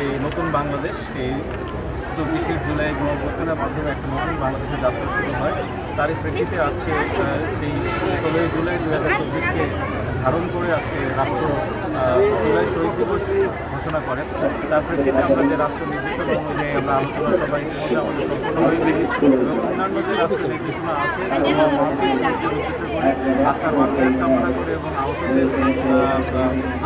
যে নতুন বাংলাদেশ, এই 24শে জুলাই গণঅভ্যুত্থানের মাধ্যমে একটা নতুন বাংলাদেশের যাত্রা শুরু হয়। তারই প্রেক্ষিতে আজকে সেই 16 জুলাই 2024কে ধারণ করে আজকে রাষ্ট্র জুলাই শহীদ দিবস ঘোষণা করেন। তার প্রেক্ষিতে আমরা যে রাষ্ট্র নির্দেশনা অনুযায়ী আমরা আলোচনা সভা ইতিমধ্যে আমাদের সম্পন্ন হয়েছে এবং অন্যান্য যে রাষ্ট্র নির্দেশনা আছে মাহফিল শহীদদের উদ্দেশ্য করে আত্মার মাহফিল কামনা করে এবং আহতদের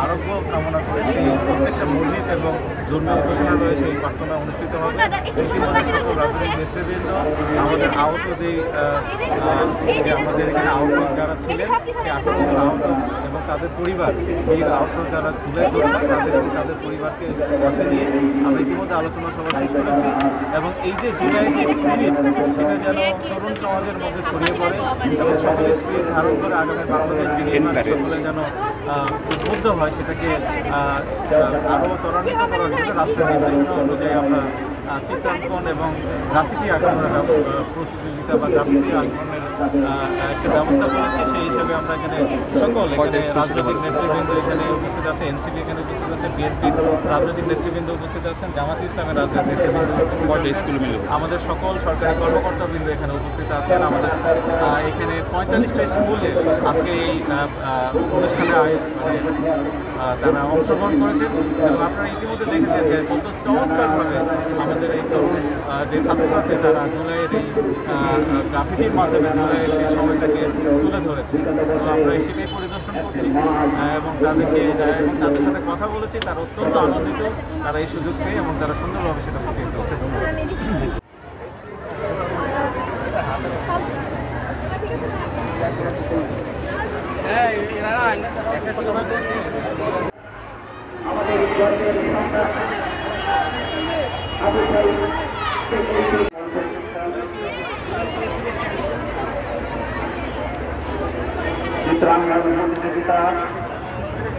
আরোগ্য কামনা করে সেই প্রত্যেকটা মসজিদ এবং ধর্মীয় উপাসনা রয়েছে এই প্রার্থনা অনুষ্ঠিত হবে। ইতিমধ্যে সকল রাজনৈতিক নেতৃবৃন্দ আমাদের আহত যে আমাদের এখানে আহত যারা ছিলেন সেই 18 জন আহত এবং তাদের পরিবার, বীর আহত যারা জুলাই যোদ্ধা তাদের পরিবারকে সাথে নিয়ে আমরা ইতিমধ্যে আলোচনা সভা শেষ করেছি এবং এই যে জুলাই যে স্পিরিট সেটা যেন তরুণ সমাজের মধ্যে ছড়িয়ে পড়ে এবং সকলের স্পিরিট ধারণ করে আগামী বাংলাদেশ বিনির্মাণে সকলে যেন উদ্বুদ্ধ হয়, সেটাকে আরও ত্বরান্বিত করার জন্য রাষ্ট্রের নির্দেশনা অনুযায়ী আমরা চিত্রাঙ্কন এবং গ্রাফিতি আঁকানোর প্রতিযোগিতা বা গ্রাফিতি আঁকানোর একটা ব্যবস্থা করেছি। সেই হিসাবে আমরা এখানে সকল রাজনৈতিক নেতৃবৃন্দ এখানে উপস্থিত আছে, এনসিপি এখানে উপস্থিত আছে, বিএনপির রাজনৈতিক নেতৃবৃন্দ উপস্থিত আছেন, জামাত ইসলামের রাজনৈতিক নেতৃবৃন্দ আমাদের সকল সরকারি কর্মকর্তাবৃন্দ এখানে উপস্থিত আছেন। আমাদের এখানে 45টা স্কুলে আজকে এই অনুষ্ঠানে তারা অংশগ্রহণ করেছেন এবং আপনারা ইতিমধ্যে দেখেছেন যে কত চমৎকারভাবে আমাদের এই তরুণ যে ছাত্রছাত্রী তারা জুলাইয়ের এই গ্রাফিতির মাধ্যমে জুলাইয়ের সেই সময়টাকে তুলে ধরেছে। তো আমরা সেটাই পরিদর্শন করছি এবং তাদের সাথে কথা বলেছি। তারা অত্যন্ত আনন্দিত, তারা এই সুযোগ পেয়ে এবং তারা সুন্দরভাবে সেটা ফুটিয়ে তুলছে। চিত্রাঙ্কন প্রতিযোগিতা